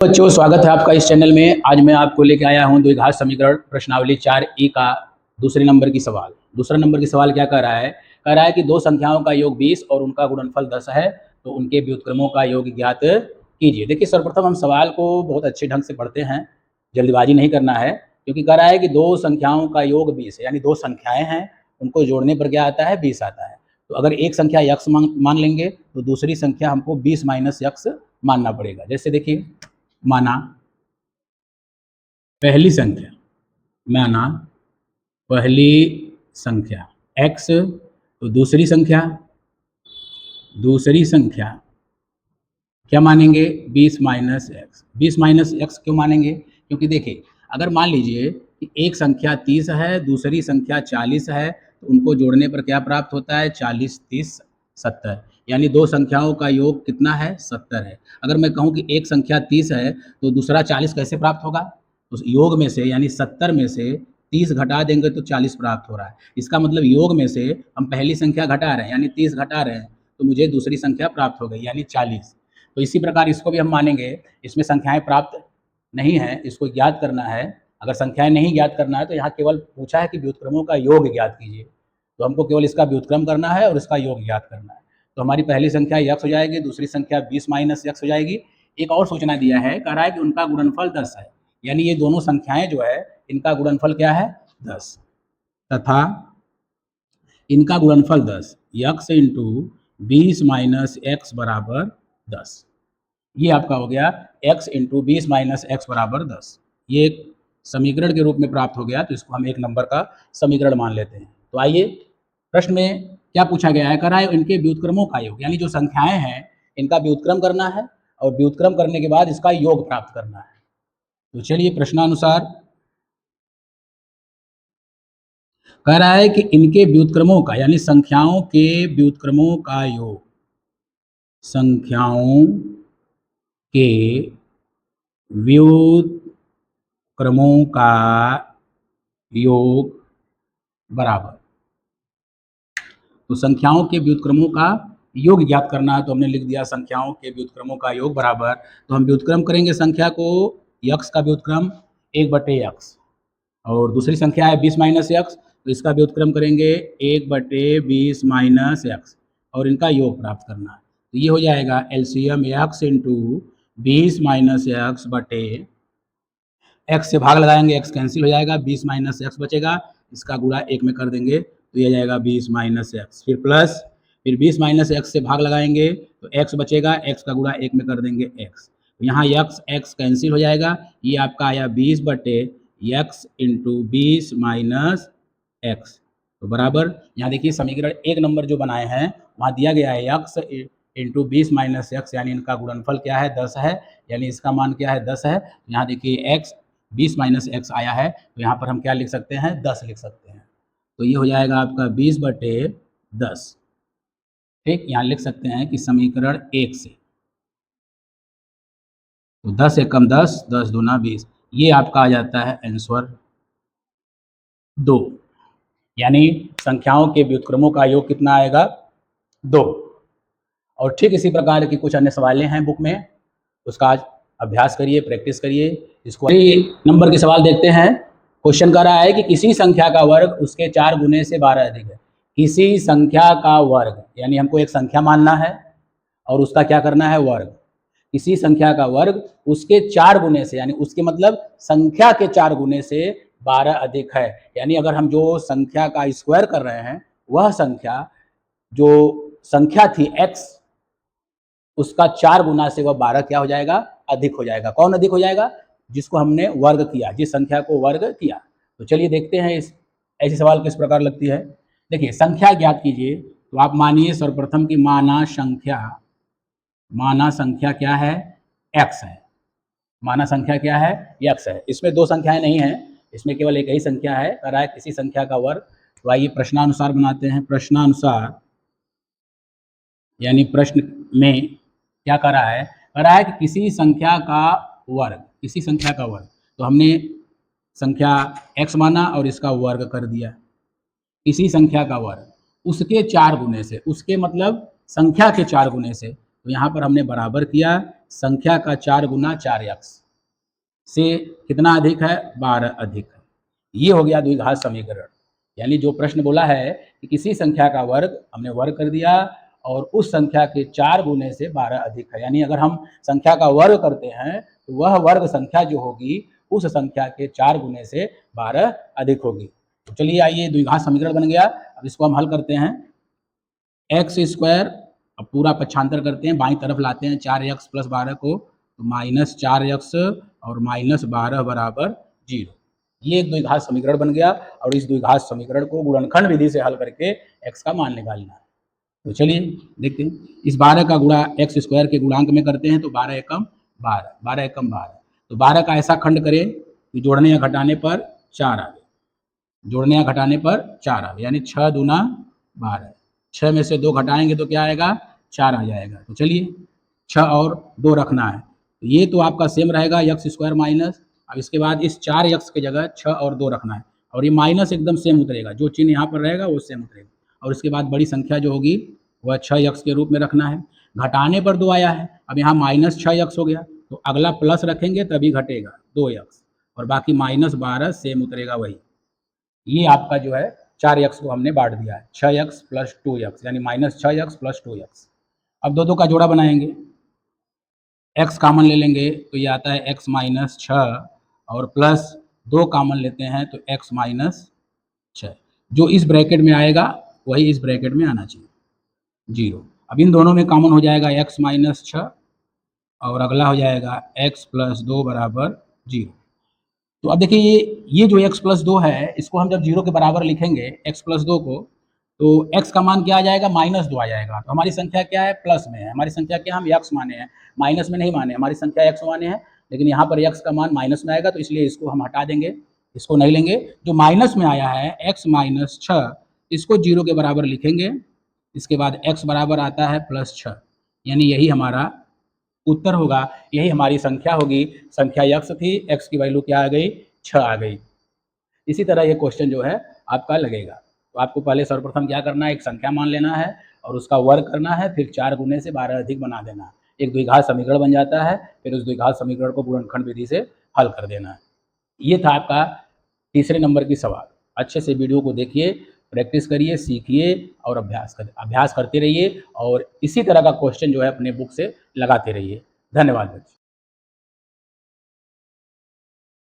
बच्चों, स्वागत है आपका इस चैनल में। आज मैं आपको लेके आया हूं द्विघात समीकरण प्रश्नावली 4E का दूसरे नंबर की सवाल। दूसरा नंबर की सवाल क्या कर रहा है? कह रहा है कि दो संख्याओं का योग 20 और उनका गुणनफल 10 है, तो उनके व्युत्क्रमों का योग ज्ञात कीजिए। देखिए, सर्वप्रथम हम सवाल को बहुत अच्छे ढंग से पढ़ते हैं, जल्दबाजी नहीं करना है, क्योंकि कह रहा है कि दो संख्याओं का योग 20 है, यानी दो संख्याएं हैं, उनको जोड़ने पर क्या आता है? 20 आता है। तो अगर एक संख्या यक्स मान लेंगे तो दूसरी संख्या हमको 20 माइनस यक्स मानना पड़ेगा। जैसे देखिए, माना पहली संख्या माना पहली संख्या x, तो दूसरी संख्या क्या मानेंगे? 20 माइनस एक्स। 20 माइनस एक्स क्यों मानेंगे? क्योंकि देखिए, अगर मान लीजिए कि एक संख्या 30 है, दूसरी संख्या 40 है, तो उनको जोड़ने पर क्या प्राप्त होता है? 40 30 70, यानी दो संख्याओं का योग कितना है? 70 है। अगर मैं कहूँ कि एक संख्या 30 है तो दूसरा 40 कैसे प्राप्त होगा? तो योग में से यानी 70 में से 30 घटा देंगे तो 40 प्राप्त हो रहा है। इसका मतलब योग में से हम पहली संख्या घटा रहे हैं, यानी 30 घटा रहे हैं, तो मुझे दूसरी संख्या प्राप्त हो गई, यानी 40। तो इसी प्रकार इसको भी हम मानेंगे। इसमें संख्याएं प्राप्त नहीं है, इसको ज्ञात करना है। अगर संख्याएं नहीं ज्ञात करना है तो यहाँ केवल पूछा है कि व्युत्क्रमों का योग ज्ञात कीजिए, तो हमको केवल इसका व्युत्क्रम करना है और इसका योग ज्ञात करना है। तो हमारी पहली संख्या यक्स हो जाएगी, दूसरी संख्या 20 माइनस यक्स हो जाएगी। एक और सूचना दिया है, कह रहा है कि उनका गुणनफल 10 है, यानी ये दोनों संख्याएं जो है इनका गुणनफल क्या है? 10, तथा इनका गुणनफल 10, यक्स इंटू 20 माइनस एक्स बराबर 10। ये आपका हो गया x इंटू 20 माइनस एक्स बराबर 10। ये एक समीकरण के रूप में प्राप्त हो गया, तो इसको हम एक नंबर का समीकरण मान लेते हैं। तो आइए, प्रश्न में क्या पूछा गया है? कह रहा है इनके व्युत्क्रमों का योग, यानी जो संख्याएं हैं इनका व्युत्क्रम करना है, और व्युत्क्रम करने के बाद इसका योग प्राप्त करना है। तो चलिए, प्रश्नानुसार कह रहा है कि इनके व्युत्क्रमों का, यानी संख्याओं के व्युत्क्रमों का योग, संख्याओं के व्युत्क्रमों का योग बराबर। तो संख्याओं के व्युत्क्रमों का योग ज्ञात करना है, तो हमने लिख दिया संख्याओं के व्युत्क्रमों का योग बराबर। तो हम व्युत्क्रम करेंगे संख्या को, यक्स का व्युत्क्रम 1/x, और दूसरी संख्या है 20 माइनस यक्स, तो इसका व्युत्क्रम करेंगे 1/20 माइनस एक्स, और इनका योग प्राप्त करना है। तो ये हो जाएगा LCM x into 20 minus x बटे एक्स से भाग लगाएंगे, एक्स कैंसिल हो जाएगा, 20 माइनस एक्स बचेगा, इसका गुणा 1 में कर देंगे तो ये जाएगा 20 माइनस एक्स, फिर प्लस, फिर 20 माइनस एक्स से भाग लगाएंगे तो एक्स बचेगा, एक्स का गुणा 1 में कर देंगे एक्स, तो यहाँ एक्स एक्स कैंसिल हो जाएगा, ये आपका आया 20 बटे एक्स इंटू 20 माइनस एक्स, तो बराबर। यहाँ देखिए, समीकरण एक नंबर जो बनाए हैं वहाँ दिया गया है एक्स इंटू 20 माइनस एक्स, यानी इनका गुणनफल क्या है? 10 है, यानी इसका मान क्या है? 10 है। यहाँ देखिए एक्स 20 माइनस एक्स आया है, तो यहाँ पर हम क्या लिख सकते हैं? 10 लिख सकते हैं। तो ये हो जाएगा आपका 20/10। ठीक, यहाँ लिख सकते हैं कि समीकरण 1 से, तो 10 एकम 10, 10 दूना 20, ये आपका आ जाता है आंसर 2, यानी संख्याओं के व्युत्क्रमों का योग कितना आएगा? 2। और ठीक इसी प्रकार की कुछ अन्य सवालें हैं बुक में, उसका आज अभ्यास करिए, प्रैक्टिस करिए। इसको नंबर के सवाल देखते हैं। क्वेश्चन कर रहा है कि किसी संख्या का वर्ग उसके 4 गुने से 12 अधिक है। किसी संख्या का वर्ग, यानी हमको एक संख्या मानना है और उसका क्या करना है? वर्ग। किसी संख्या का वर्ग उसके 4 गुने से, यानी उसके मतलब संख्या के 4 गुने से 12 अधिक है। यानी अगर हम जो संख्या का स्क्वायर कर रहे हैं, वह संख्या जो संख्या थी x, उसका 4 गुना से वह 12 क्या हो जाएगा? अधिक हो जाएगा। कौन अधिक हो जाएगा? जिसको हमने वर्ग किया, जिस संख्या को वर्ग किया। तो चलिए देखते हैं इस ऐसी सवाल किस प्रकार लगती है। देखिए, संख्या ज्ञात कीजिए, तो आप मानिए सर्वप्रथम की माना संख्या क्या है? x है। माना संख्या क्या है? x है। इसमें दो संख्याएं नहीं है, इसमें केवल एक ही संख्या है। कह रहा है किसी संख्या का वर्ग। तो आइए प्रश्नानुसार बनाते हैं। प्रश्नानुसार यानी प्रश्न में क्या कर रहा है? कह रहा है कि किसी संख्या का वर्ग, किसी संख्या का वर्ग, तो हमने संख्या x माना और इसका वर्ग कर दिया। किसी संख्या का वर्ग उसके 4 गुने से, उसके मतलब संख्या के 4 गुने से, तो यहाँ पर हमने बराबर किया, संख्या का 4 गुना 4x से कितना अधिक है, 12 अधिक है। ये हो गया द्विघात समीकरण। यानी जो प्रश्न बोला है कि किसी संख्या का वर्ग हमने वर्ग कर दिया और उस संख्या के 4 गुने से 12 अधिक है। यानी अगर हम संख्या का वर्ग करते हैं तो वह वर्ग संख्या जो होगी उस संख्या के 4 गुने से 12 अधिक होगी। तो चलिए आइए, द्विघात समीकरण बन गया। अब इसको हम हल करते हैं। एक्स स्क्वायर, अब पूरा पक्षांतर करते हैं, बाईं तरफ लाते हैं 4x प्लस 12 को, तो माइनस 4x और माइनस 12 बराबर 0। ये एक द्विघात समीकरण बन गया और इस द्विघात समीकरण को गुणनखंड विधि से हल करके x का मान निकालना है। तो चलिए देखते हैं, इस 12 का गुणा एक्स स्क्वायर के गुणांक में करते हैं तो 12 एकम 12, 12 एकम 12। तो 12 का ऐसा खंड करें कि जोड़ने या घटाने पर 4 आवे, जोड़ने या घटाने पर 4 आवे, यानी 6 दूना 12। 6 में से 2 घटाएंगे तो क्या आएगा, 4 आ जाएगा। तो चलिए 6 और 2 रखना है, तो ये तो आपका सेम रहेगा एक्स स्क्वायर माइनस। अब इसके बाद इस 4x की जगह 6 और 2 रखना है और ये माइनस एकदम सेम उतरेगा, जो चिन्ह यहाँ पर रहेगा वो सेम उतरेगा। और उसके बाद बड़ी संख्या जो होगी वह 6x के रूप में रखना है। घटाने पर 2 आया है, अब यहाँ माइनस 6x हो गया, तो अगला प्लस रखेंगे तभी घटेगा 2x, और बाकी माइनस 12 सेम उतरेगा वही। ये आपका जो है 4x को हमने बांट दिया है, 6x प्लस 2x, यानी माइनस 6x प्लस 2x। अब दो का जोड़ा बनाएंगे, x कामन ले लेंगे तो ये आता है x माइनस 6 और प्लस 2 कामन लेते हैं तो x माइनस 6। जो इस ब्रैकेट में आएगा वही इस ब्रैकेट में आना चाहिए, 0। अब इन दोनों में कॉमन हो जाएगा x माइनस 6 और अगला हो जाएगा x प्लस 2 बराबर 0। तो अब देखिए ये जो x प्लस 2 है, इसको हम जब 0 के बराबर लिखेंगे x प्लस 2 को, तो x का मान क्या आ जाएगा, माइनस 2 आ जाएगा। तो हमारी संख्या क्या है, प्लस में है। हमारी संख्या क्या हम x माने हैं, माइनस में नहीं माने। हमारी संख्या x माने हैं, लेकिन यहाँ पर x का मान माइनस में आएगा, तो इसलिए इसको हम हटा देंगे, इसको नहीं लेंगे। जो माइनस में आया है x माइनस 6, इसको 0 के बराबर लिखेंगे। इसके बाद x बराबर आता है प्लस 6, यानी यही हमारा उत्तर होगा, यही हमारी संख्या होगी। संख्या x थी, x की वैल्यू क्या आ गई, 6 आ गई। इसी तरह ये क्वेश्चन जो है आपका लगेगा। तो आपको पहले सर्वप्रथम क्या करना है, एक संख्या मान लेना है और उसका वर्ग करना है, फिर 4 गुने से 12 अधिक बना देना है। एक द्विघात समीकरण बन जाता है, फिर उस द्विघात समीकरण को गुणनखंड विधि से हल कर देना है। ये था आपका तीसरे नंबर की सवाल। अच्छे से वीडियो को देखिए, प्रैक्टिस करिए, सीखिए और अभ्यास करते रहिए और इसी तरह का क्वेश्चन जो है अपने बुक से लगाते रहिए। धन्यवाद बच्चों।